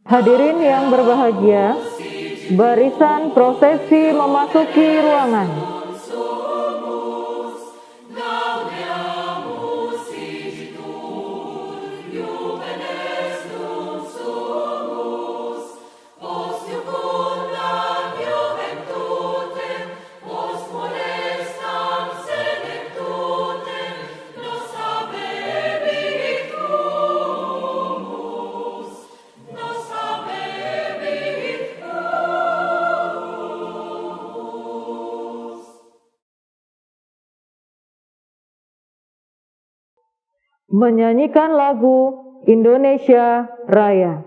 Hadirin yang berbahagia, barisan prosesi memasuki ruangan. Menyanyikan lagu Indonesia Raya.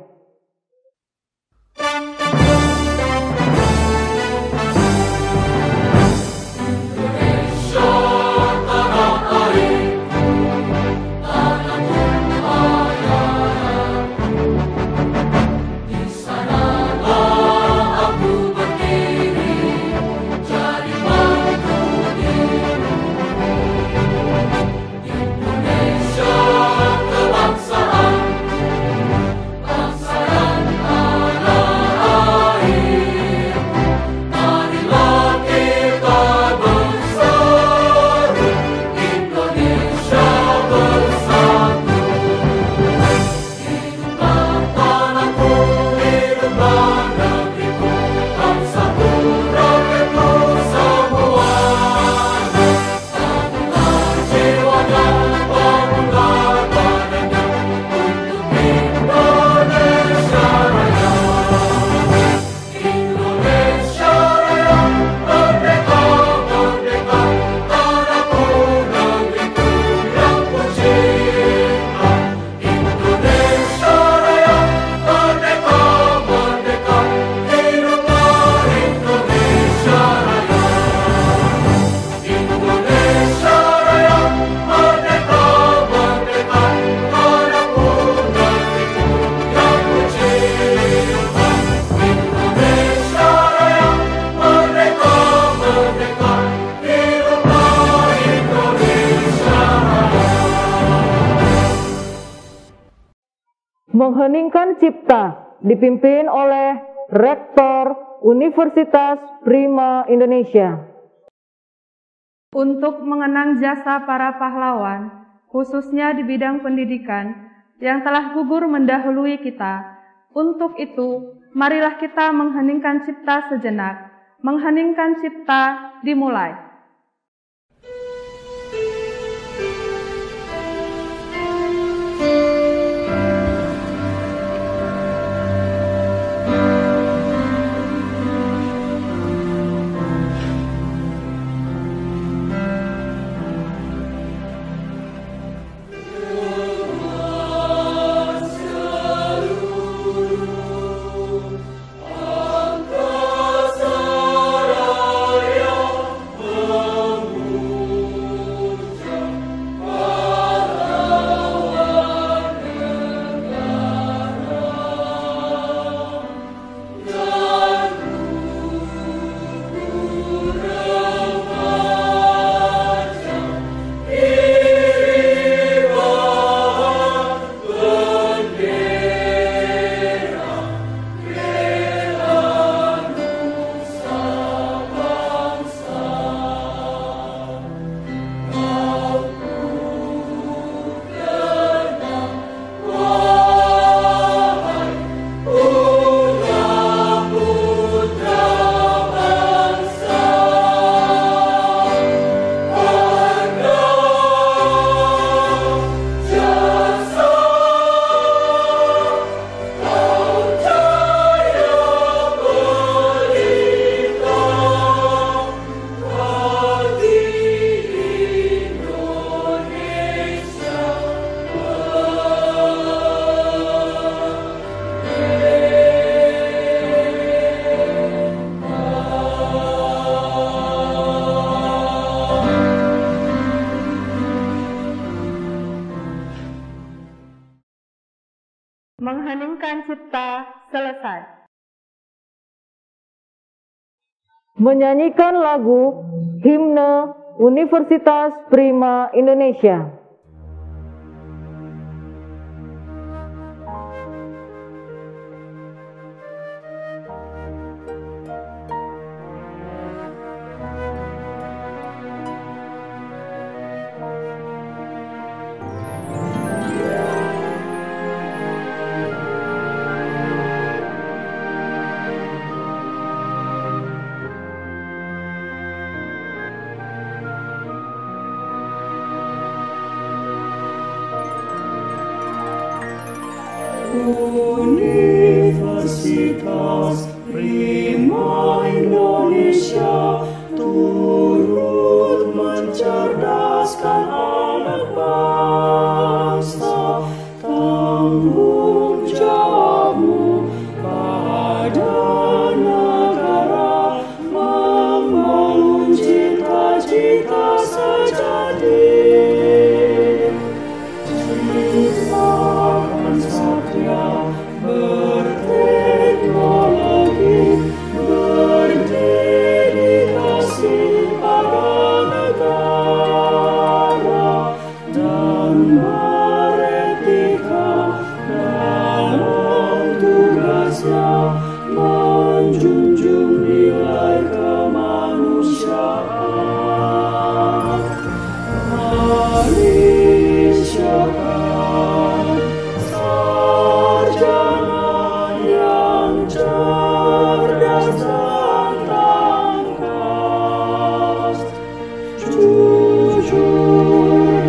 Mengheningkan Cipta dipimpin oleh Rektor Universitas Prima Indonesia. Untuk mengenang jasa para pahlawan, khususnya di bidang pendidikan, yang telah gugur mendahului kita. Untuk itu, marilah kita mengheningkan cipta sejenak. Mengheningkan cipta dimulai. Mengheningkan cipta selesai. Menyanyikan lagu Himne Universitas Prima Indonesia. Universitas Prima Indonesia turut mencerdaskan anak bangsa. Tanggung jawabmu pada negara membangun cita-cita sejati. Ciptakan satya berteknologi, berdedikasi pada negara dan beretika dalam tugasnya, menjunjung nilai kemanusiaan. Mari siapkan sarjana yang cerdas dan tangkas, jujur,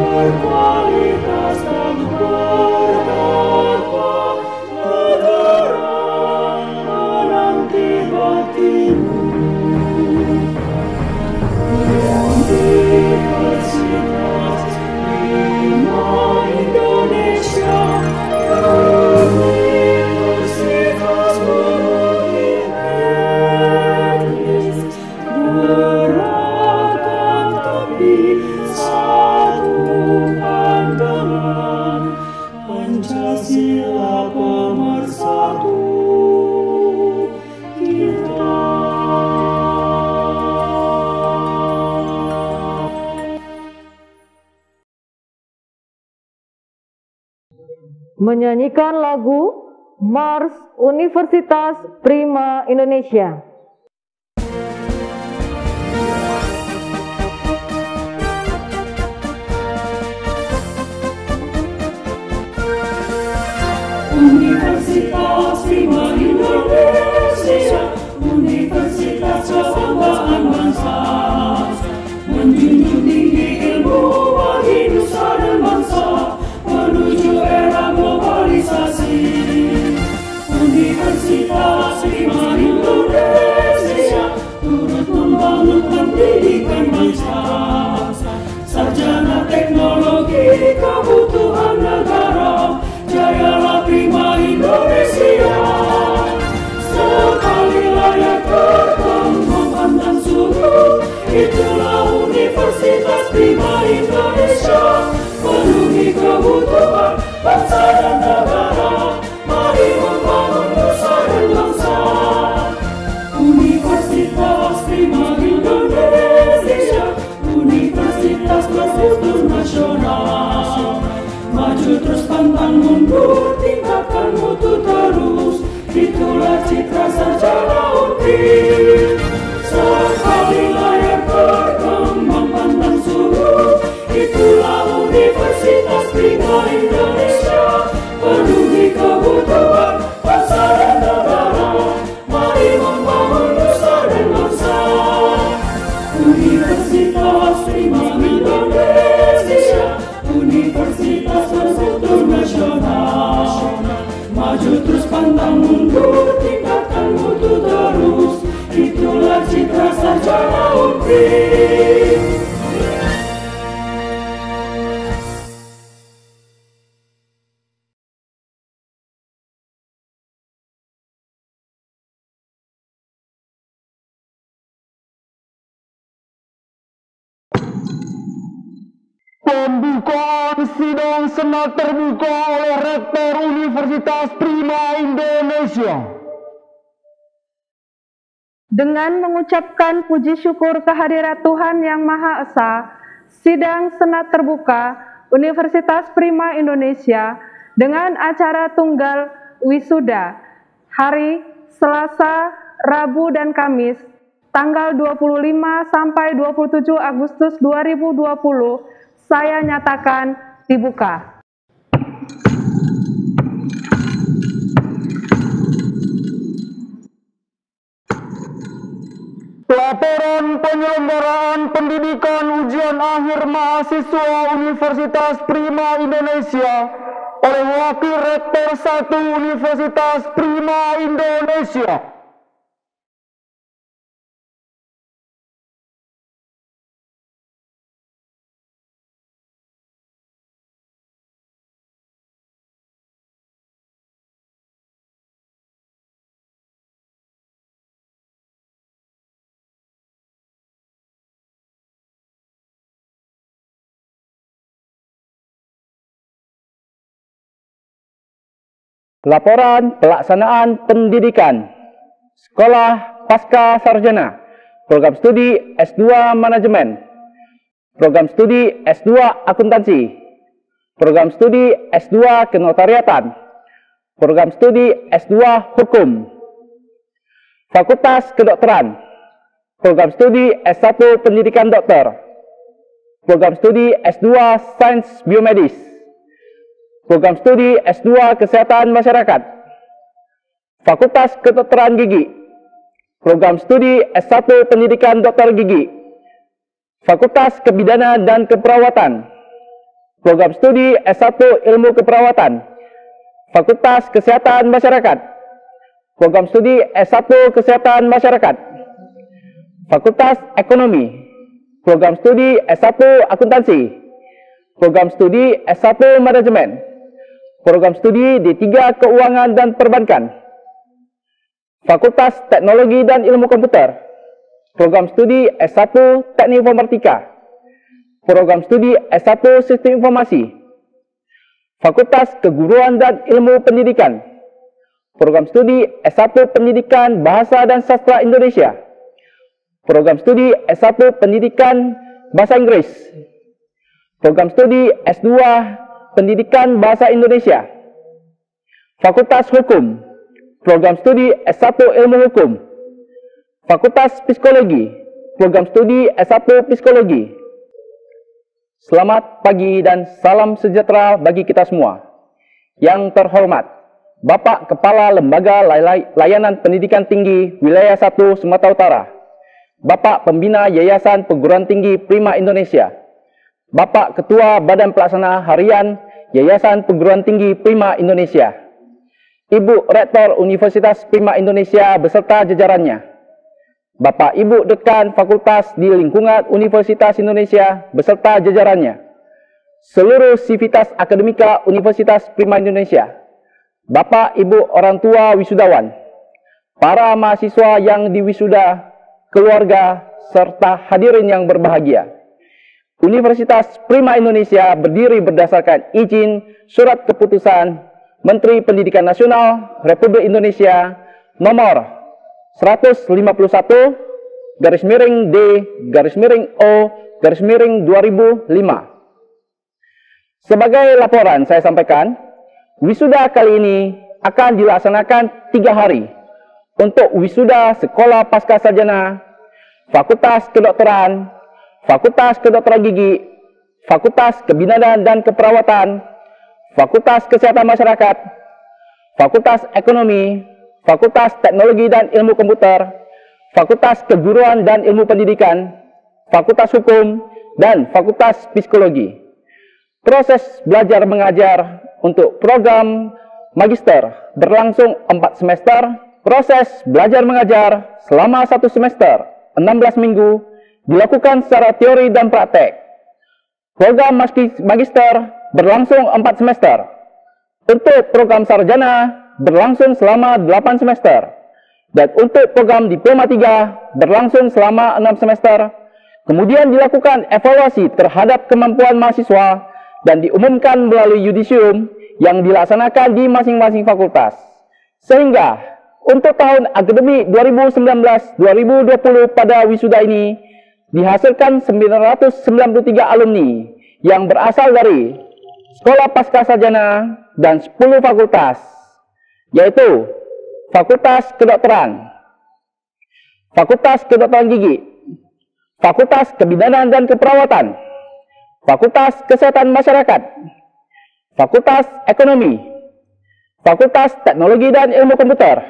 berkualitas dan bertakwa. Negara menanti baktimu. Universitas Prima Indonesia, universitas multi etnis, beragam tapi satu pandangan, Pancasila pemersatu kita. Menyanyikan lagu Mars Universitas Prima Indonesia. Universitas Prima Indonesia, universitas kebanggaan bangsa, menjunjung tinggi ilmu bagi nusa dan bangsa, menuju era globalisasi. Universitas Prima Indonesia turut membangun pendidikan bangsa, sarjana teknologi kebutuhan negara. Jayalah Prima Indonesia, sekali layak berkembang pandang surut. Itulah Universitas Prima Indonesia, penuhi kebutuhan bangsa dan negara. Mari membangun nusa dan bangsa. Universitas Prima Indonesia, universitas berkultur nasional. Maju terus pantang mundur, tingkatkan mutu terus. Itulah citra sarjana UPI, sekali layak berkembang pantang surut. Itulah Universitas Prima Indonesia, penuhi kebutuhan bangsa dan negara. Mari membangun nusa dan bangsa. Universitas Prima Indonesia, universitas berkultur nasional. Maju terus pantang mundur, tingkatkan mutu terus. Itulah citra sarjana UPI. Pembukaan sidang senat terbuka oleh Rektor Universitas Prima Indonesia. Dengan mengucapkan puji syukur kehadirat Tuhan Yang Maha Esa, sidang senat terbuka Universitas Prima Indonesia dengan acara tunggal wisuda hari Selasa, Rabu, dan Kamis tanggal 25 sampai 27 Agustus 2020 saya nyatakan dibuka. Laporan penyelenggaraan pendidikan ujian akhir mahasiswa Universitas Prima Indonesia oleh Wakil Rektor 1 Universitas Prima Indonesia. Laporan pelaksanaan pendidikan Sekolah Pasca Sarjana Program Studi S2 Manajemen, Program Studi S2 Akuntansi, Program Studi S2 Kenotariatan, Program Studi S2 Hukum, Fakultas Kedokteran, Program Studi S1 Pendidikan Dokter, Program Studi S2 Sains Biomedis, Program Studi S2 Kesehatan Masyarakat, Fakultas Kedokteran Gigi, Program Studi S1 Pendidikan Dokter Gigi, Fakultas Kebidanan dan Keperawatan, Program Studi S1 Ilmu Keperawatan, Fakultas Kesehatan Masyarakat, Program Studi S1 Kesehatan Masyarakat, Fakultas Ekonomi, Program Studi S1 Akuntansi, Program Studi S1 Manajemen, Program Studi D3 Keuangan dan Perbankan, Fakultas Teknologi dan Ilmu Komputer, Program Studi S1 Teknik Informatika, Program Studi S1 Sistem Informasi, Fakultas Keguruan dan Ilmu Pendidikan, Program Studi S1 Pendidikan Bahasa dan Sastra Indonesia, Program Studi S1 Pendidikan Bahasa Inggris, Program Studi S2 Pendidikan Bahasa Indonesia, Fakultas Hukum, Program Studi S1 Ilmu Hukum, Fakultas Psikologi, Program Studi S1 Psikologi. Selamat pagi dan salam sejahtera bagi kita semua. Yang terhormat, Bapak Kepala Lembaga Layanan Pendidikan Tinggi Wilayah 1 Sumatera Utara, Bapak Pembina Yayasan Perguruan Tinggi Prima Indonesia, Bapak Ketua Badan Pelaksana Harian Yayasan Perguruan Tinggi Prima Indonesia, Ibu Rektor Universitas Prima Indonesia beserta jajarannya, Bapak Ibu Dekan Fakultas di lingkungan Universitas Indonesia beserta jajarannya, seluruh sivitas akademika Universitas Prima Indonesia, Bapak Ibu orang tua wisudawan, para mahasiswa yang diwisuda, keluarga, serta hadirin yang berbahagia. Universitas Prima Indonesia berdiri berdasarkan izin Surat Keputusan Menteri Pendidikan Nasional Republik Indonesia nomor 151/D/O/2005. Sebagai laporan saya sampaikan, wisuda kali ini akan dilaksanakan 3 hari untuk wisuda Sekolah Pasca Sarjana, Fakultas Kedokteran, Fakultas Kedokteran Gigi, Fakultas Kebidanan dan Keperawatan, Fakultas Kesehatan Masyarakat, Fakultas Ekonomi, Fakultas Teknologi dan Ilmu Komputer, Fakultas Keguruan dan Ilmu Pendidikan, Fakultas Hukum, dan Fakultas Psikologi. Proses belajar mengajar untuk program Magister berlangsung 4 semester. Proses belajar mengajar selama 1 semester, 16 minggu, dilakukan secara teori dan praktek. Program Magister berlangsung 4 semester. Untuk program Sarjana berlangsung selama 8 semester. Dan untuk program Diploma 3 berlangsung selama 6 semester. Kemudian dilakukan evaluasi terhadap kemampuan mahasiswa dan diumumkan melalui yudisium yang dilaksanakan di masing-masing fakultas. Sehingga untuk tahun akademik 2019-2020 pada wisuda ini dihasilkan 993 alumni yang berasal dari Sekolah Pasca Sarjana dan 10 fakultas, yaitu Fakultas Kedokteran, Fakultas Kedokteran Gigi, Fakultas Kebidanan dan Keperawatan, Fakultas Kesehatan Masyarakat, Fakultas Ekonomi, Fakultas Teknologi dan Ilmu Komputer,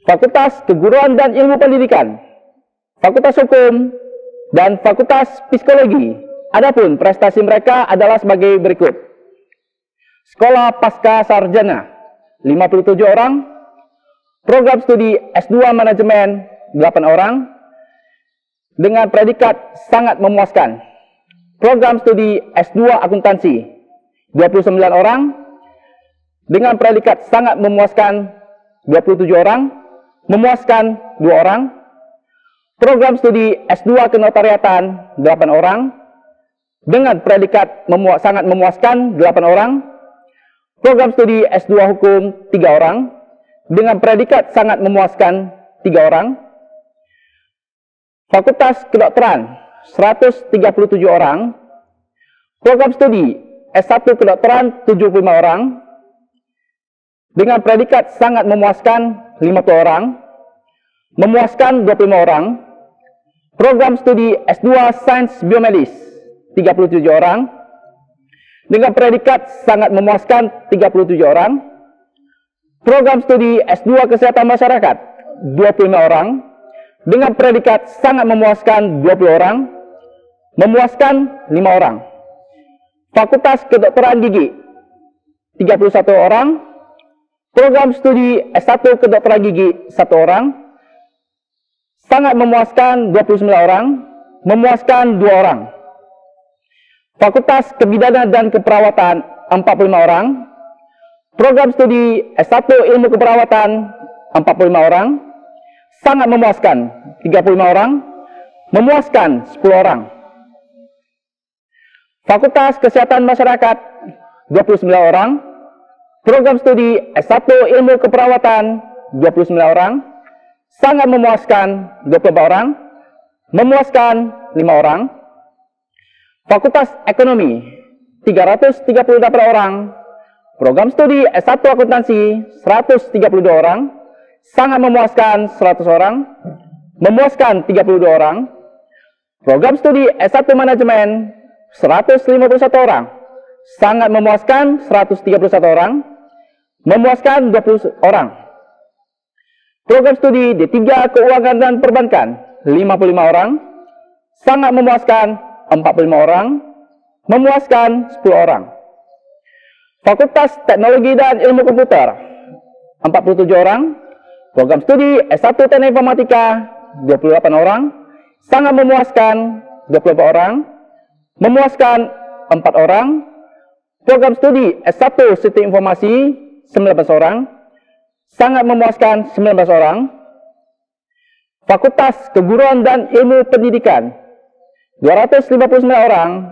Fakultas Keguruan dan Ilmu Pendidikan, Fakultas Hukum, dan Fakultas Psikologi. Adapun prestasi mereka adalah sebagai berikut. Sekolah Pasca Sarjana 57 orang, program studi S2 Manajemen 8 orang, dengan predikat sangat memuaskan. Program studi S2 Akuntansi 29 orang, dengan predikat sangat memuaskan 27 orang, memuaskan 2 orang. Program studi S2 Kenotariatan 8 orang, dengan predikat sangat memuaskan 8 orang. Program studi S2 Hukum 3 orang, dengan predikat sangat memuaskan 3 orang. Fakultas Kedokteran 137 orang, program studi S1 Kedokteran 75 orang, dengan predikat sangat memuaskan 50 orang, memuaskan 25 orang. Program studi S2 Sains Biomedis 37 orang, dengan predikat sangat memuaskan 37 orang. Program studi S2 Kesehatan Masyarakat 25 orang, dengan predikat sangat memuaskan 20 orang, memuaskan 5 orang. Fakultas Kedokteran Gigi 31 orang, program studi S1 Kedokteran Gigi 1 orang, sangat memuaskan 29 orang, memuaskan 2 orang. Fakultas Kebidanan dan Keperawatan 45 orang, program studi S1 Ilmu Keperawatan 45 orang, sangat memuaskan 35 orang, memuaskan 10 orang. Fakultas Kesehatan Masyarakat 29 orang, program studi S1 Ilmu Keperawatan 29 orang, sangat memuaskan 24 orang, memuaskan 5 orang. Fakultas Ekonomi 338 orang, program studi S1 Akuntansi 132 orang, sangat memuaskan 100 orang, memuaskan 32 orang. Program studi S1 Manajemen 151 orang, sangat memuaskan 131 orang, memuaskan 20 orang. Program studi D3 Keuangan dan Perbankan 55 orang, sangat memuaskan 45 orang, memuaskan 10 orang. Fakultas Teknologi dan Ilmu Komputer 47 orang, program studi S1 Teknik Informatika 28 orang, sangat memuaskan 24 orang, memuaskan 4 orang. Program studi S1 Sistem Informasi 19 orang, sangat memuaskan 19 orang. Fakultas Keguruan dan Ilmu Pendidikan 259 orang,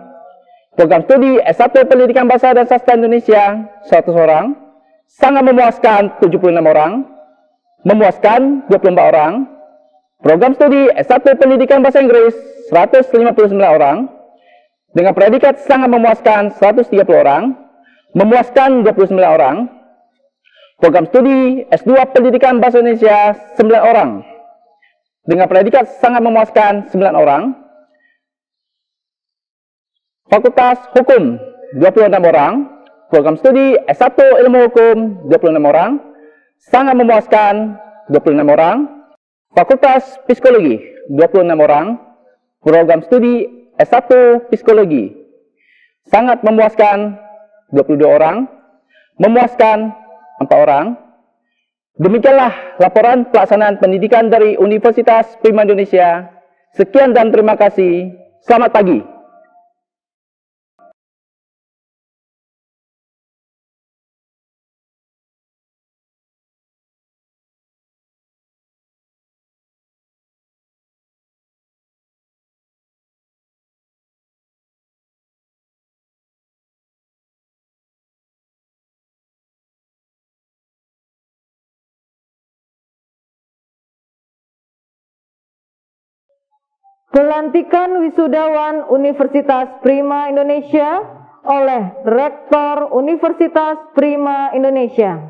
program studi S1 Pendidikan Bahasa dan Sastra Indonesia 100 orang, sangat memuaskan 76 orang, memuaskan 24 orang. Program studi S1 Pendidikan Bahasa Inggris 159 orang, dengan predikat sangat memuaskan 130 orang, memuaskan 29 orang. Program studi S2 Pendidikan Bahasa Indonesia 9 orang, dengan predikat sangat memuaskan 9 orang. Fakultas Hukum 26 orang, program studi S1 Ilmu Hukum 26 orang, sangat memuaskan 26 orang. Fakultas Psikologi 26 orang, program studi S1 Psikologi, sangat memuaskan 22 orang, memuaskan 4 orang. Demikianlah laporan pelaksanaan pendidikan dari Universitas Prima Indonesia. Sekian dan terima kasih. Selamat pagi. Pelantikan wisudawan Universitas Prima Indonesia oleh Rektor Universitas Prima Indonesia.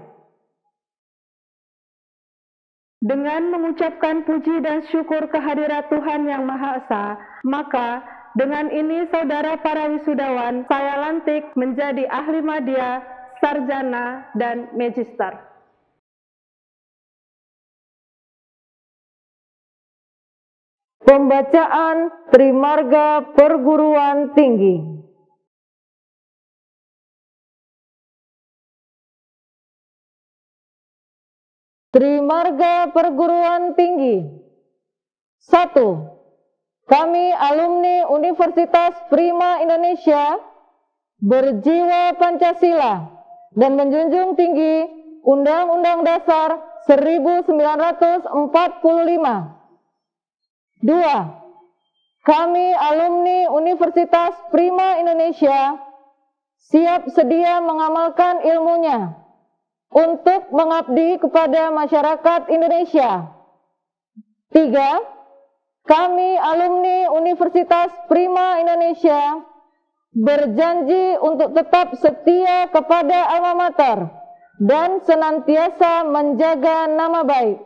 Dengan mengucapkan puji dan syukur kehadirat Tuhan Yang Maha Esa, maka dengan ini saudara para wisudawan saya lantik menjadi ahli madya, sarjana, dan magister. Pembacaan Trimarga Perguruan Tinggi. Trimarga Perguruan Tinggi. 1. Kami alumni Universitas Prima Indonesia berjiwa Pancasila dan menjunjung tinggi Undang-Undang Dasar 1945. 2. Kami alumni Universitas Prima Indonesia siap sedia mengamalkan ilmunya untuk mengabdi kepada masyarakat Indonesia. 3. Kami alumni Universitas Prima Indonesia berjanji untuk tetap setia kepada alma mater dan senantiasa menjaga nama baik.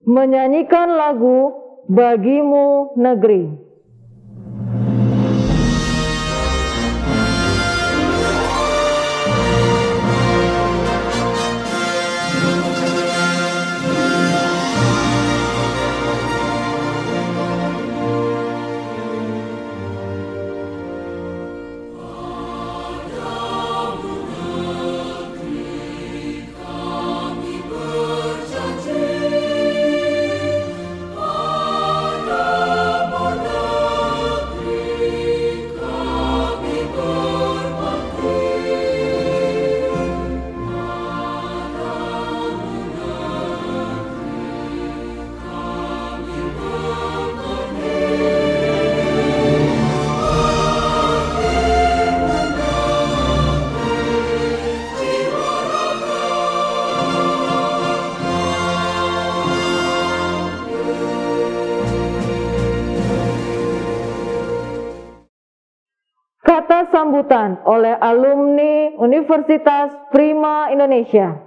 Menyanyikan lagu Bagimu Negeri. Kata sambutan oleh alumni Universitas Prima Indonesia.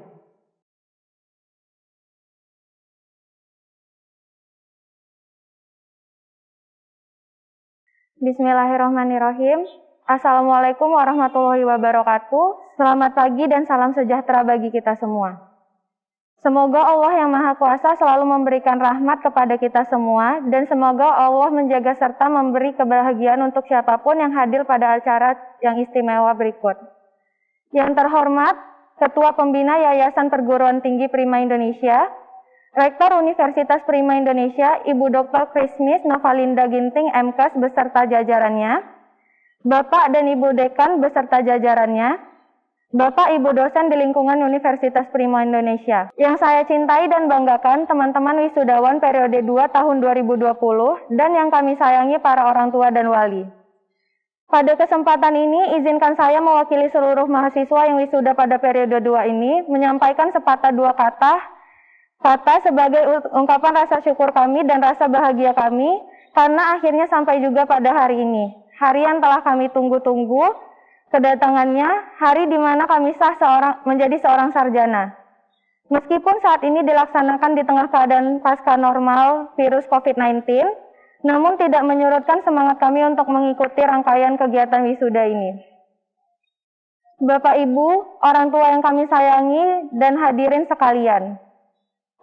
Bismillahirrahmanirrahim. Assalamualaikum warahmatullahi wabarakatuh. Selamat pagi dan salam sejahtera bagi kita semua. Semoga Allah yang Maha Kuasa selalu memberikan rahmat kepada kita semua, dan semoga Allah menjaga serta memberi kebahagiaan untuk siapapun yang hadir pada acara yang istimewa berikut. Yang terhormat, Ketua Pembina Yayasan Perguruan Tinggi Prima Indonesia, Rektor Universitas Prima Indonesia, Ibu Dr. Krismis Novalinda Ginting MKes beserta jajarannya, Bapak dan Ibu Dekan beserta jajarannya, Bapak Ibu dosen di lingkungan Universitas Prima Indonesia. Yang saya cintai dan banggakan teman-teman wisudawan periode 2 tahun 2020 dan yang kami sayangi para orang tua dan wali. Pada kesempatan ini izinkan saya mewakili seluruh mahasiswa yang wisuda pada periode 2 ini menyampaikan sepatah dua kata sebagai ungkapan rasa syukur kami dan rasa bahagia kami karena akhirnya sampai juga pada hari ini. Hari yang telah kami tunggu-tunggu kedatangannya, hari di mana kami sah menjadi seorang sarjana. Meskipun saat ini dilaksanakan di tengah keadaan pasca normal virus COVID-19, namun tidak menyurutkan semangat kami untuk mengikuti rangkaian kegiatan wisuda ini. Bapak Ibu, orang tua yang kami sayangi dan hadirin sekalian.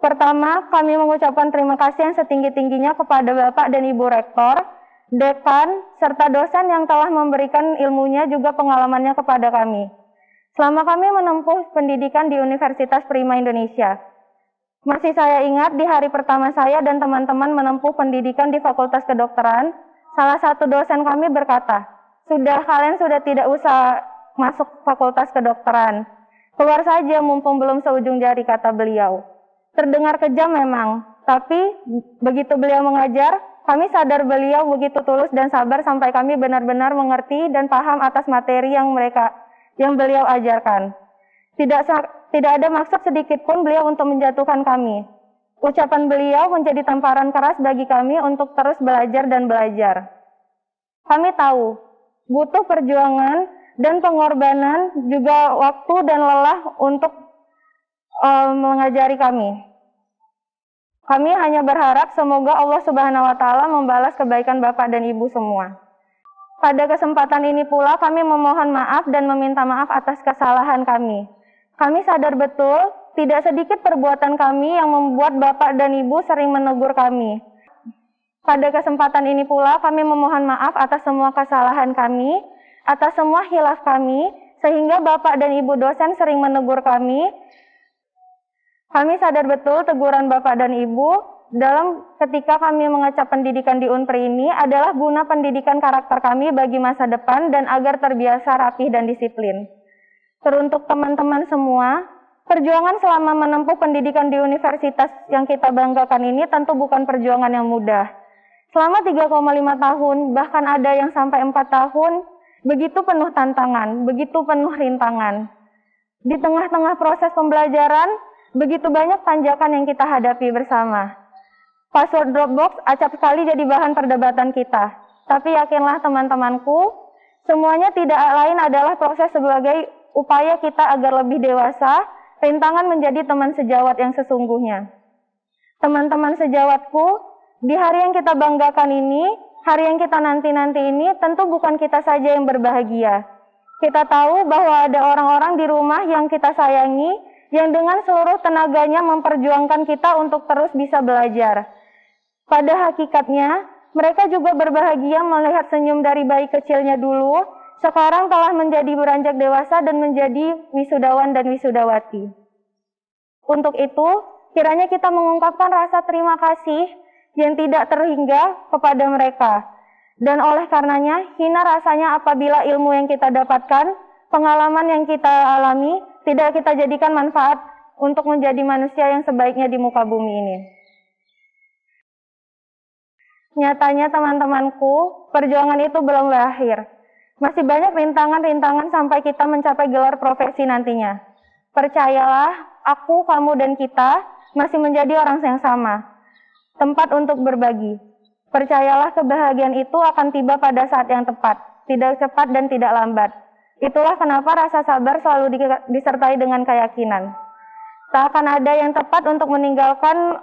Pertama, kami mengucapkan terima kasih yang setinggi-tingginya kepada Bapak dan Ibu Rektor, Dekan, serta dosen yang telah memberikan ilmunya juga pengalamannya kepada kami. Selama kami menempuh pendidikan di Universitas Prima Indonesia. Masih saya ingat di hari pertama saya dan teman-teman menempuh pendidikan di Fakultas Kedokteran, salah satu dosen kami berkata, kalian sudah tidak usah masuk Fakultas Kedokteran. Keluar saja mumpung belum seujung jari, kata beliau. Terdengar kejam memang, tapi begitu beliau mengajar, kami sadar beliau begitu tulus dan sabar sampai kami benar-benar mengerti dan paham atas materi yang beliau ajarkan. Tidak ada maksud sedikit pun beliau untuk menjatuhkan kami. Ucapan beliau menjadi tamparan keras bagi kami untuk terus belajar dan belajar. Kami tahu, butuh perjuangan dan pengorbanan juga waktu dan lelah untuk mengajari kami. Kami hanya berharap semoga Allah Subhanahu wa Ta'ala membalas kebaikan Bapak dan Ibu semua. Pada kesempatan ini pula kami memohon maaf dan meminta maaf atas kesalahan kami. Kami sadar betul tidak sedikit perbuatan kami yang membuat Bapak dan Ibu sering menegur kami. Pada kesempatan ini pula kami memohon maaf atas semua kesalahan kami atas semua khilaf kami, sehingga Bapak dan Ibu dosen sering menegur kami. Kami sadar betul teguran Bapak dan Ibu dalam ketika kami mengecap pendidikan di Unpri ini adalah guna pendidikan karakter kami bagi masa depan dan agar terbiasa rapih dan disiplin. Teruntuk teman-teman semua, perjuangan selama menempuh pendidikan di universitas yang kita banggakan ini tentu bukan perjuangan yang mudah. Selama 3,5 tahun, bahkan ada yang sampai 4 tahun, begitu penuh tantangan, begitu penuh rintangan. Di tengah-tengah proses pembelajaran, begitu banyak tanjakan yang kita hadapi bersama. Password Dropbox acap sekali jadi bahan perdebatan kita. Tapi yakinlah teman-temanku, semuanya tidak lain adalah proses sebagai upaya kita agar lebih dewasa, rintangan menjadi teman sejawat yang sesungguhnya. Teman-teman sejawatku, di hari yang kita banggakan ini, hari yang kita nanti-nanti ini, tentu bukan kita saja yang berbahagia. Kita tahu bahwa ada orang-orang di rumah yang kita sayangi, yang dengan seluruh tenaganya memperjuangkan kita untuk terus bisa belajar. Pada hakikatnya, mereka juga berbahagia melihat senyum dari bayi kecilnya dulu, sekarang telah menjadi beranjak dewasa dan menjadi wisudawan dan wisudawati. Untuk itu, kiranya kita mengungkapkan rasa terima kasih yang tidak terhingga kepada mereka. Dan oleh karenanya, hina rasanya apabila ilmu yang kita dapatkan, pengalaman yang kita alami, tidak kita jadikan manfaat untuk menjadi manusia yang sebaiknya di muka bumi ini. Nyatanya teman-temanku, perjuangan itu belum berakhir. Masih banyak rintangan-rintangan sampai kita mencapai gelar profesi nantinya. Percayalah, aku, kamu, dan kita masih menjadi orang yang sama. Tempat untuk berbagi. Percayalah kebahagiaan itu akan tiba pada saat yang tepat, tidak cepat dan tidak lambat. Itulah kenapa rasa sabar selalu disertai dengan keyakinan. Tak akan ada yang tepat untuk meninggalkan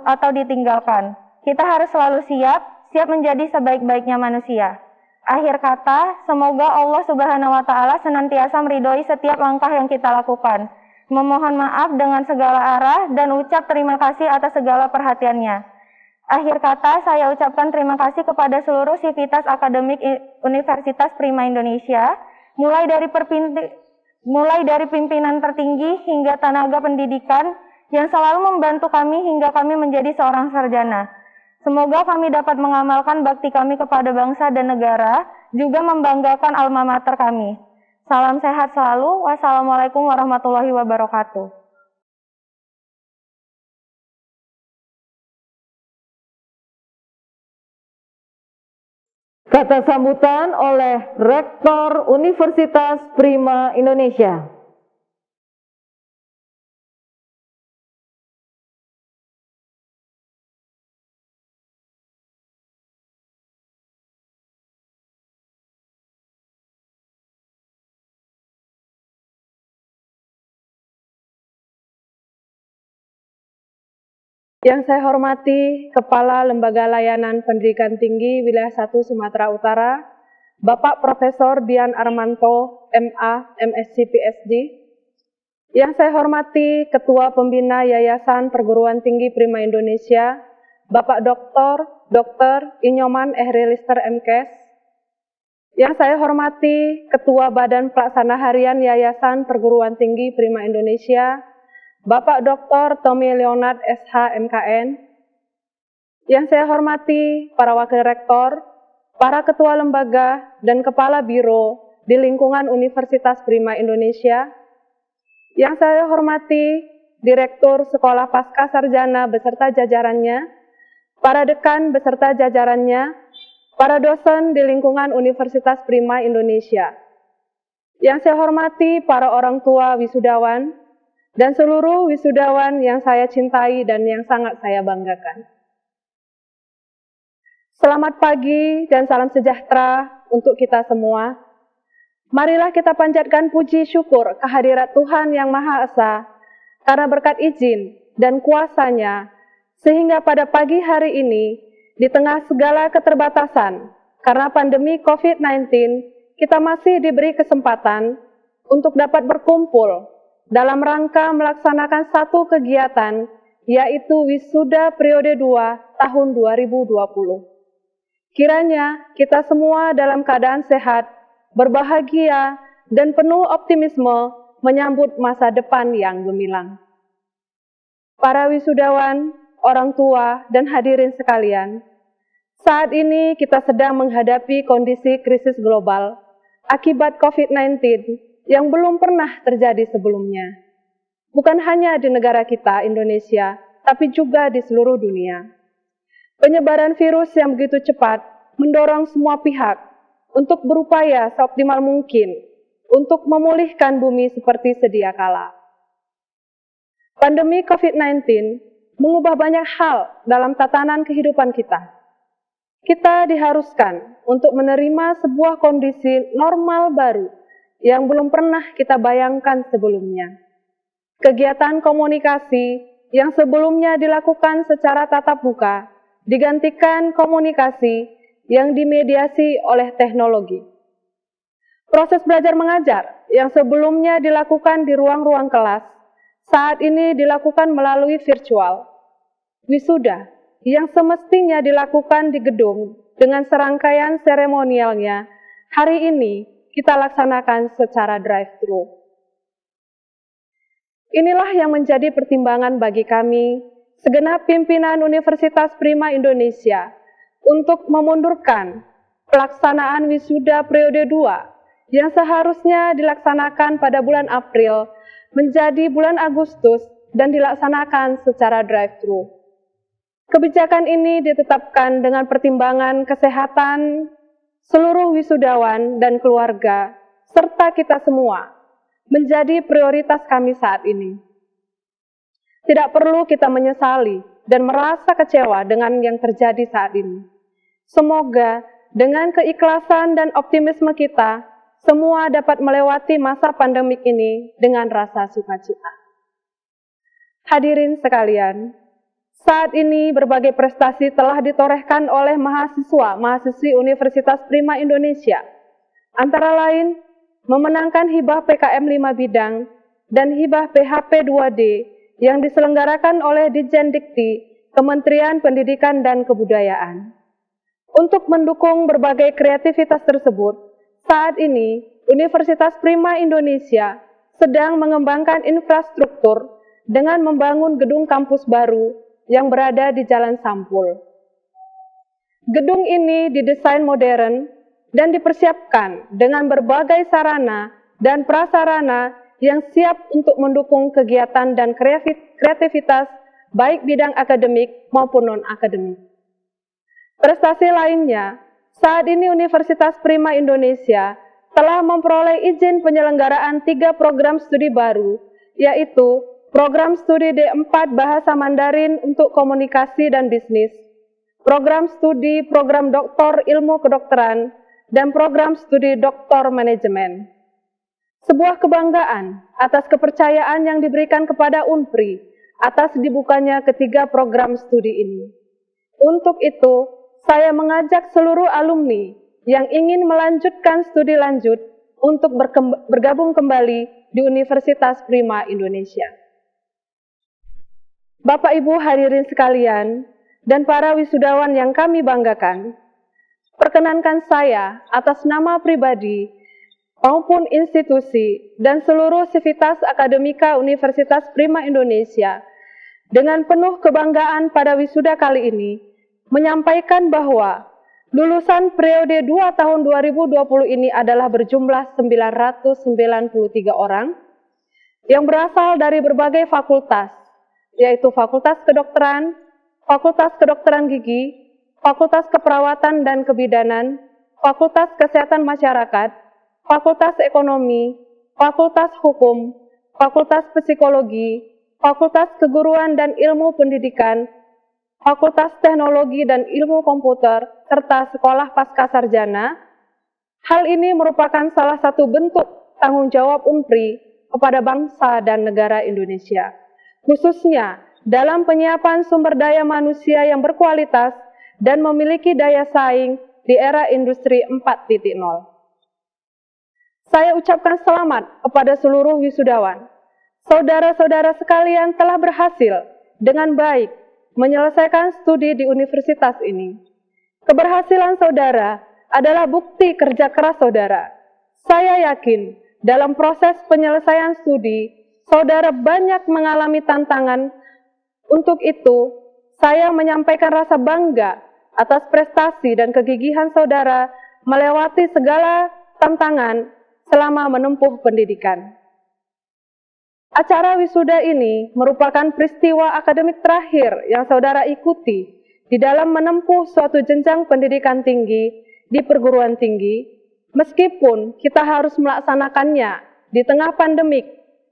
atau ditinggalkan. Kita harus selalu siap menjadi sebaik-baiknya manusia. Akhir kata, semoga Allah Subhanahu wa Ta'ala senantiasa meridhoi setiap langkah yang kita lakukan. Memohon maaf dengan segala arah dan ucap terima kasih atas segala perhatiannya. Akhir kata, saya ucapkan terima kasih kepada seluruh sivitas akademik Universitas Prima Indonesia, mulai dari pimpinan tertinggi hingga tenaga pendidikan yang selalu membantu kami hingga kami menjadi seorang sarjana. Semoga kami dapat mengamalkan bakti kami kepada bangsa dan negara, juga membanggakan alma mater kami. Salam sehat selalu. Wassalamualaikum warahmatullahi wabarakatuh. Kata sambutan oleh Rektor Universitas Prima Indonesia. Yang saya hormati Kepala Lembaga Layanan Pendidikan Tinggi Wilayah 1 Sumatera Utara, Bapak Profesor Dian Armanto, MA, MSc, PhD. Yang saya hormati Ketua Pembina Yayasan Perguruan Tinggi Prima Indonesia, Bapak Dr. Inyoman Ehrilister MKes. Yang saya hormati Ketua Badan Pelaksana Harian Yayasan Perguruan Tinggi Prima Indonesia, Bapak Dr. Tommy Leonard SH MKN. Yang saya hormati para Wakil Rektor, para Ketua Lembaga, dan Kepala Biro di lingkungan Universitas Prima Indonesia. Yang saya hormati Direktur Sekolah Pasca Sarjana beserta jajarannya, para Dekan beserta jajarannya, para dosen di lingkungan Universitas Prima Indonesia. Yang saya hormati para orang tua wisudawan, dan seluruh wisudawan yang saya cintai dan yang sangat saya banggakan. Selamat pagi dan salam sejahtera untuk kita semua. Marilah kita panjatkan puji syukur kehadirat Tuhan Yang Maha Esa, karena berkat izin dan kuasa-Nya, sehingga pada pagi hari ini, di tengah segala keterbatasan, karena pandemi COVID-19, kita masih diberi kesempatan untuk dapat berkumpul dalam rangka melaksanakan satu kegiatan, yaitu Wisuda Periode 2 tahun 2020. Kiranya kita semua dalam keadaan sehat berbahagia, dan penuh optimisme menyambut masa depan yang gemilang. Para wisudawan, orang tua, dan hadirin sekalian, saat ini kita sedang menghadapi kondisi krisis global akibat COVID-19 yang belum pernah terjadi sebelumnya. Bukan hanya di negara kita, Indonesia, tapi juga di seluruh dunia. Penyebaran virus yang begitu cepat mendorong semua pihak untuk berupaya seoptimal mungkin untuk memulihkan bumi seperti sedia kala. Pandemi COVID-19 mengubah banyak hal dalam tatanan kehidupan kita. Kita diharuskan untuk menerima sebuah kondisi normal baru yang belum pernah kita bayangkan sebelumnya. Kegiatan komunikasi yang sebelumnya dilakukan secara tatap muka digantikan komunikasi yang dimediasi oleh teknologi. Proses belajar mengajar yang sebelumnya dilakukan di ruang-ruang kelas, saat ini dilakukan melalui virtual. Wisuda yang semestinya dilakukan di gedung dengan serangkaian seremonialnya, hari ini kita laksanakan secara drive-thru. Inilah yang menjadi pertimbangan bagi kami, segenap pimpinan Universitas Prima Indonesia, untuk memundurkan pelaksanaan wisuda periode 2 yang seharusnya dilaksanakan pada bulan April menjadi bulan Agustus dan dilaksanakan secara drive-thru. Kebijakan ini ditetapkan dengan pertimbangan kesehatan seluruh wisudawan dan keluarga, serta kita semua, menjadi prioritas kami saat ini. Tidak perlu kita menyesali dan merasa kecewa dengan yang terjadi saat ini. Semoga dengan keikhlasan dan optimisme kita, semua dapat melewati masa pandemik ini dengan rasa sukacita. Hadirin sekalian, saat ini berbagai prestasi telah ditorehkan oleh mahasiswa-mahasiswi Universitas Prima Indonesia, antara lain memenangkan hibah PKM 5 bidang dan hibah PHP 2D yang diselenggarakan oleh Ditjen Dikti, Kementerian Pendidikan dan Kebudayaan. Untuk mendukung berbagai kreativitas tersebut, saat ini Universitas Prima Indonesia sedang mengembangkan infrastruktur dengan membangun gedung kampus baru yang berada di Jalan Sampul. Gedung ini didesain modern dan dipersiapkan dengan berbagai sarana dan prasarana yang siap untuk mendukung kegiatan dan kreativitas baik bidang akademik maupun non-akademik. Prestasi lainnya, saat ini Universitas Prima Indonesia telah memperoleh izin penyelenggaraan 3 program studi baru, yaitu Program Studi D4 Bahasa Mandarin untuk Komunikasi dan Bisnis, Program Studi Program Doktor Ilmu Kedokteran, dan Program Studi Doktor Manajemen. Sebuah kebanggaan atas kepercayaan yang diberikan kepada UNPRI atas dibukanya ketiga program studi ini. Untuk itu, saya mengajak seluruh alumni yang ingin melanjutkan studi lanjut untuk bergabung kembali di Universitas Prima Indonesia. Bapak Ibu hadirin sekalian, dan para wisudawan yang kami banggakan, perkenankan saya atas nama pribadi maupun institusi dan seluruh sivitas akademika Universitas Prima Indonesia dengan penuh kebanggaan pada wisuda kali ini menyampaikan bahwa lulusan periode 2 tahun 2020 ini adalah berjumlah 993 orang yang berasal dari berbagai fakultas, yaitu Fakultas Kedokteran, Fakultas Kedokteran Gigi, Fakultas Keperawatan dan Kebidanan, Fakultas Kesehatan Masyarakat, Fakultas Ekonomi, Fakultas Hukum, Fakultas Psikologi, Fakultas Keguruan dan Ilmu Pendidikan, Fakultas Teknologi dan Ilmu Komputer, serta Sekolah Pascasarjana. Hal ini merupakan salah satu bentuk tanggung jawab UNPRI kepada bangsa dan negara Indonesia, khususnya dalam penyiapan sumber daya manusia yang berkualitas dan memiliki daya saing di era industri 4.0. Saya ucapkan selamat kepada seluruh wisudawan. Saudara-saudara sekalian telah berhasil dengan baik menyelesaikan studi di universitas ini. Keberhasilan saudara adalah bukti kerja keras saudara. Saya yakin dalam proses penyelesaian studi, saudara banyak mengalami tantangan. Untuk itu, saya menyampaikan rasa bangga atas prestasi dan kegigihan saudara melewati segala tantangan selama menempuh pendidikan. Acara wisuda ini merupakan peristiwa akademik terakhir yang saudara ikuti di dalam menempuh suatu jenjang pendidikan tinggi di perguruan tinggi, meskipun kita harus melaksanakannya di tengah pandemik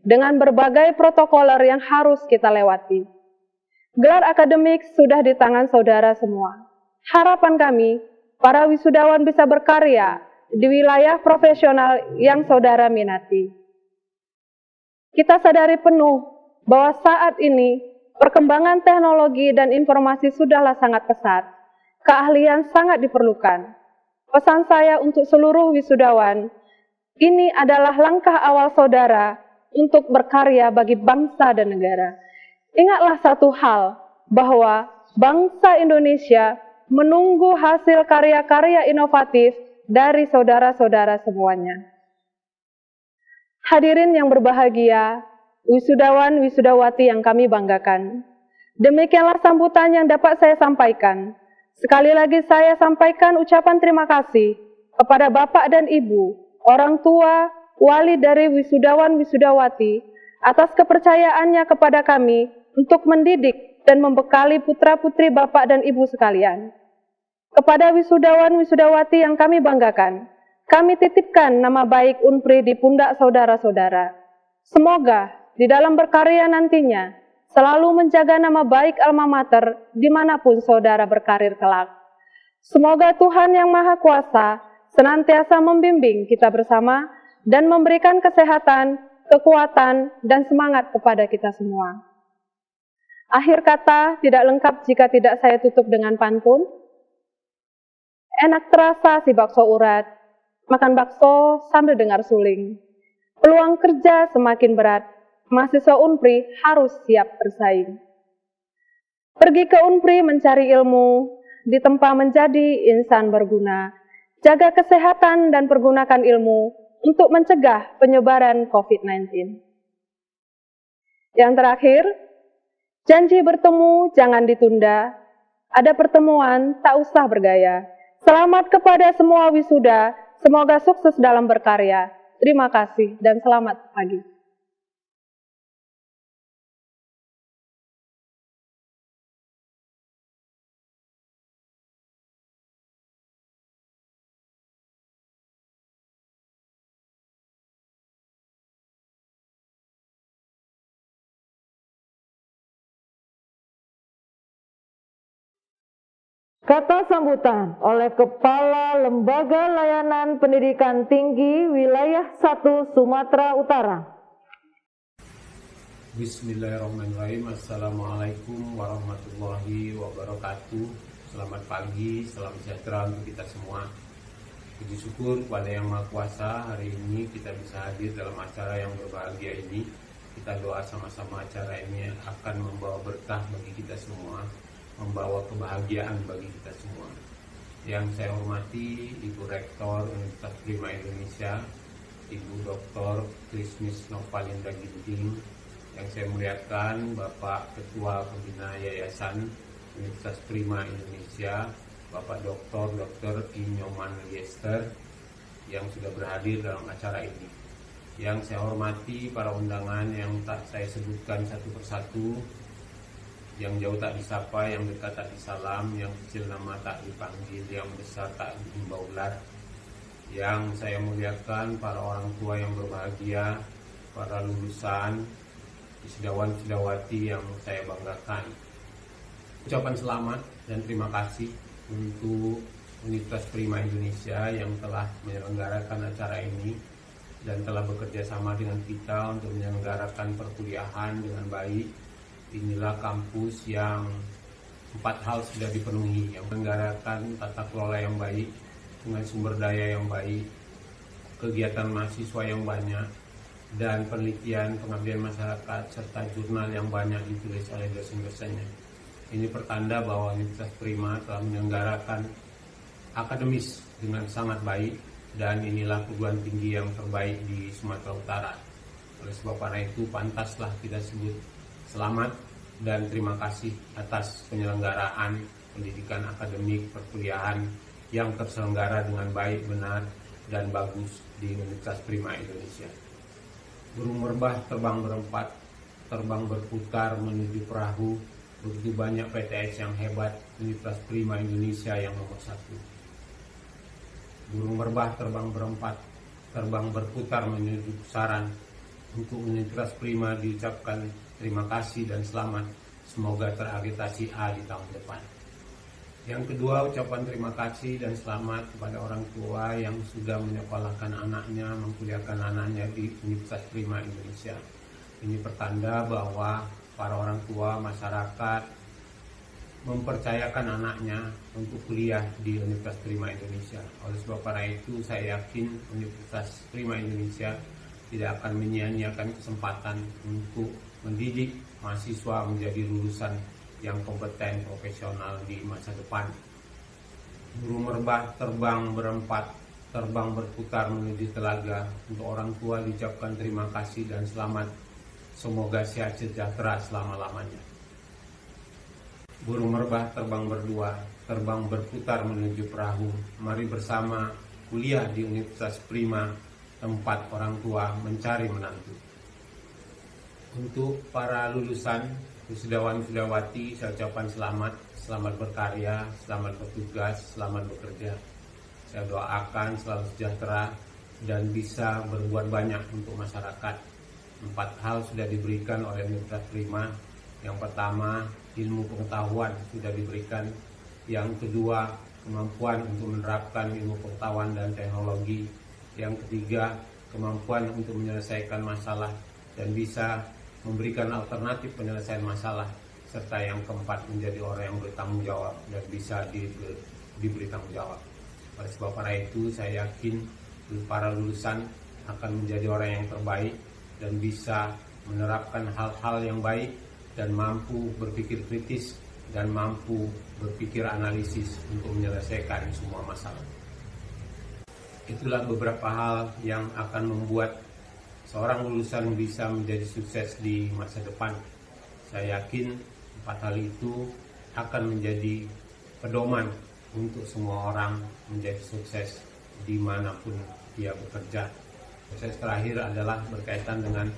dengan berbagai protokoler yang harus kita lewati. Gelar akademik sudah di tangan saudara semua. Harapan kami, para wisudawan bisa berkarya di wilayah profesional yang saudara minati. Kita sadari penuh bahwa saat ini perkembangan teknologi dan informasi sudahlah sangat pesat. Keahlian sangat diperlukan. Pesan saya untuk seluruh wisudawan, ini adalah langkah awal saudara untuk berkarya bagi bangsa dan negara. Ingatlah satu hal, bahwa bangsa Indonesia menunggu hasil karya-karya inovatif dari saudara-saudara semuanya. Hadirin yang berbahagia, wisudawan wisudawati yang kami banggakan. Demikianlah sambutan yang dapat saya sampaikan. Sekali lagi saya sampaikan ucapan terima kasih kepada Bapak dan Ibu, orang tua, wali dari wisudawan wisudawati, atas kepercayaannya kepada kami untuk mendidik dan membekali putra-putri Bapak dan Ibu sekalian. Kepada wisudawan wisudawati yang kami banggakan, kami titipkan nama baik Unpri di pundak saudara-saudara. Semoga di dalam berkarya nantinya selalu menjaga nama baik alma mater dimanapun saudara berkarir kelak. Semoga Tuhan Yang Maha Kuasa senantiasa membimbing kita bersama dan memberikan kesehatan, kekuatan, dan semangat kepada kita semua. Akhir kata tidak lengkap jika tidak saya tutup dengan pantun. Enak terasa si bakso urat, makan bakso sambil dengar suling. Peluang kerja semakin berat, mahasiswa Unpri harus siap bersaing. Pergi ke Unpri mencari ilmu, ditempa menjadi insan berguna. Jaga kesehatan dan pergunakan ilmu untuk mencegah penyebaran COVID-19. Yang terakhir, janji bertemu jangan ditunda. Ada pertemuan tak usah bergaya. Selamat kepada semua wisuda. Semoga sukses dalam berkarya. Terima kasih dan selamat pagi. Kata sambutan oleh Kepala Lembaga Layanan Pendidikan Tinggi Wilayah 1 Sumatera Utara. Bismillahirrahmanirrahim. Assalamualaikum warahmatullahi wabarakatuh. Selamat pagi, salam sejahtera untuk kita semua. Puji syukur kepada Yang Maha Kuasa, hari ini kita bisa hadir dalam acara yang berbahagia ini. Kita doa sama-sama acara ini akan membawa berkah bagi kita semua, membawa kebahagiaan bagi kita semua. Yang saya hormati Ibu Rektor Universitas Prima Indonesia, Ibu Dr. Trisnis Novalinda Ginting. Yang saya muliakan Bapak Ketua Pembina Yayasan Universitas Prima Indonesia, Bapak Dr. Inyoman Yester, yang sudah berhadir dalam acara ini. Yang saya hormati para undangan yang tak saya sebutkan satu persatu, yang jauh tak disapa, yang dekat tak disalam, yang kecil nama tak dipanggil, yang besar tak diimbaulat. Yang saya muliakan para orang tua yang berbahagia, para lulusan, wisudawan-wisudawati yang saya banggakan. Ucapan selamat dan terima kasih untuk Universitas Prima Indonesia yang telah menyelenggarakan acara ini dan telah bekerja sama dengan kita untuk menyelenggarakan perkuliahan dengan baik. Inilah kampus yang 4 hal sudah dipenuhi, yang menyelenggarakan tata kelola yang baik, dengan sumber daya yang baik, kegiatan mahasiswa yang banyak, dan penelitian pengabdian masyarakat serta jurnal yang banyak ditulis oleh dosen-dosennya. Ini pertanda bahwa Universitas Prima telah menyelenggarakan akademis dengan sangat baik dan inilah perguruan tinggi yang terbaik di Sumatera Utara. Oleh sebab karena itu pantaslah kita sebut selamat dan terima kasih atas penyelenggaraan pendidikan akademik perkuliahan yang terselenggara dengan baik, benar, dan bagus di Universitas Prima Indonesia. Burung merbah terbang berempat, terbang berputar menuju perahu, begitu banyak PTS yang hebat, Universitas Prima Indonesia yang nomor 1. Burung merbah terbang berempat, terbang berputar menuju pusaran. Untuk Universitas Prima diucapkan terima kasih dan selamat, semoga terakreditasi A di tahun depan. Yang kedua, ucapan terima kasih dan selamat kepada orang tua yang sudah menyekolahkan anaknya, mengkuliahkan anaknya di Universitas Prima Indonesia. Ini pertanda bahwa para orang tua masyarakat mempercayakan anaknya untuk kuliah di Universitas Prima Indonesia. Oleh sebab karena itu, saya yakin Universitas Prima Indonesia tidak akan menyia-nyiakan kesempatan untuk mendidik mahasiswa menjadi lulusan yang kompeten, profesional di masa depan. Burung merbah terbang berempat, terbang berputar menuju telaga. Untuk orang tua diucapkan terima kasih dan selamat, semoga sehat sejahtera selama-lamanya. Burung merbah terbang berdua, terbang berputar menuju perahu. Mari bersama kuliah di Universitas Prima, tempat orang tua mencari menantu. Untuk para lulusan, wisudawan-wisudawati, saya ucapkan selamat, selamat berkarya, selamat bertugas, selamat bekerja. Saya doakan selalu sejahtera dan bisa berbuat banyak untuk masyarakat. 4 hal sudah diberikan oleh Universitas Prima. Yang pertama, ilmu pengetahuan sudah diberikan. Yang kedua, kemampuan untuk menerapkan ilmu pengetahuan dan teknologi. Yang ketiga, kemampuan untuk menyelesaikan masalah dan bisa memberikan alternatif penyelesaian masalah, serta yang keempat menjadi orang yang bertanggung jawab dan bisa diberi tanggung jawab. Oleh sebab karena itu saya yakin para lulusan akan menjadi orang yang terbaik dan bisa menerapkan hal-hal yang baik dan mampu berpikir kritis dan mampu berpikir analisis untuk menyelesaikan semua masalah. Itulah beberapa hal yang akan membuat seorang lulusan bisa menjadi sukses di masa depan. Saya yakin 4 hal itu akan menjadi pedoman untuk semua orang menjadi sukses dimanapun dia bekerja. Proses terakhir adalah berkaitan dengan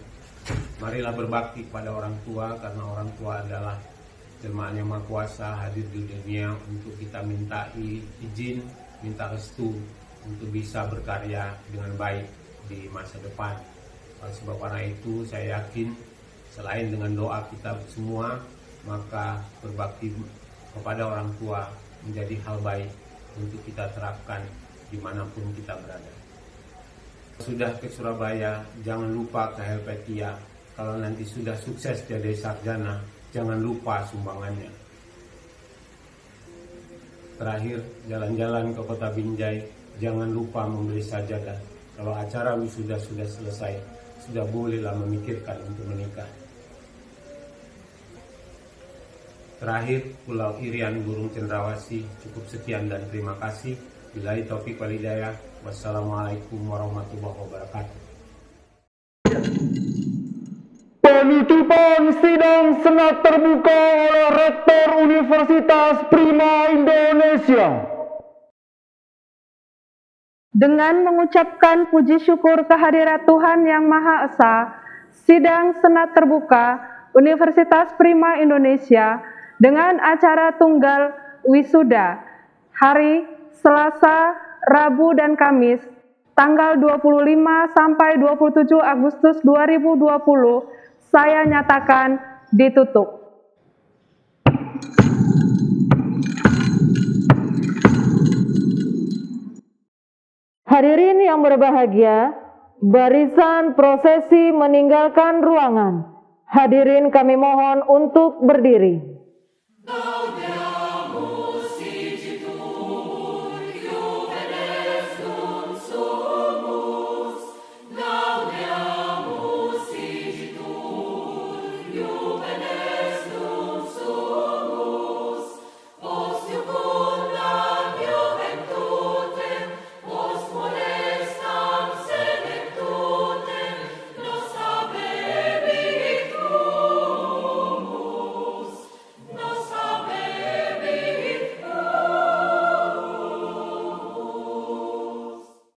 marilah berbakti kepada orang tua, karena orang tua adalah jelmaan yang maha kuasa hadir di dunia untuk kita minta izin, minta restu untuk bisa berkarya dengan baik di masa depan. Oleh sebab karena itu saya yakin selain dengan doa kita semua, maka berbakti kepada orang tua menjadi hal baik untuk kita terapkan dimanapun kita berada. Sudah ke Surabaya, jangan lupa ke Helvetia. Kalau nanti sudah sukses jadi sarjana, jangan lupa sumbangannya. Terakhir, jalan-jalan ke Kota Binjai, jangan lupa membeli sajadah. Kalau acara wisuda sudah selesai, sudah bolehlah memikirkan untuk menikah. Terakhir, Pulau Irian, Burung Cendrawasih. Cukup sekian dan terima kasih. Billahi taufiq wal hidayah. Wassalamualaikum warahmatullahi wabarakatuh. Penutupan sidang senat terbuka oleh Rektor Universitas Prima Indonesia. Dengan mengucapkan puji syukur kehadirat Tuhan Yang Maha Esa, sidang senat terbuka Universitas Prima Indonesia dengan acara tunggal wisuda hari Selasa, Rabu, dan Kamis tanggal 25 sampai 27 Agustus 2020 saya nyatakan ditutup. Hadirin yang berbahagia, barisan prosesi meninggalkan ruangan. Hadirin kami mohon untuk berdiri.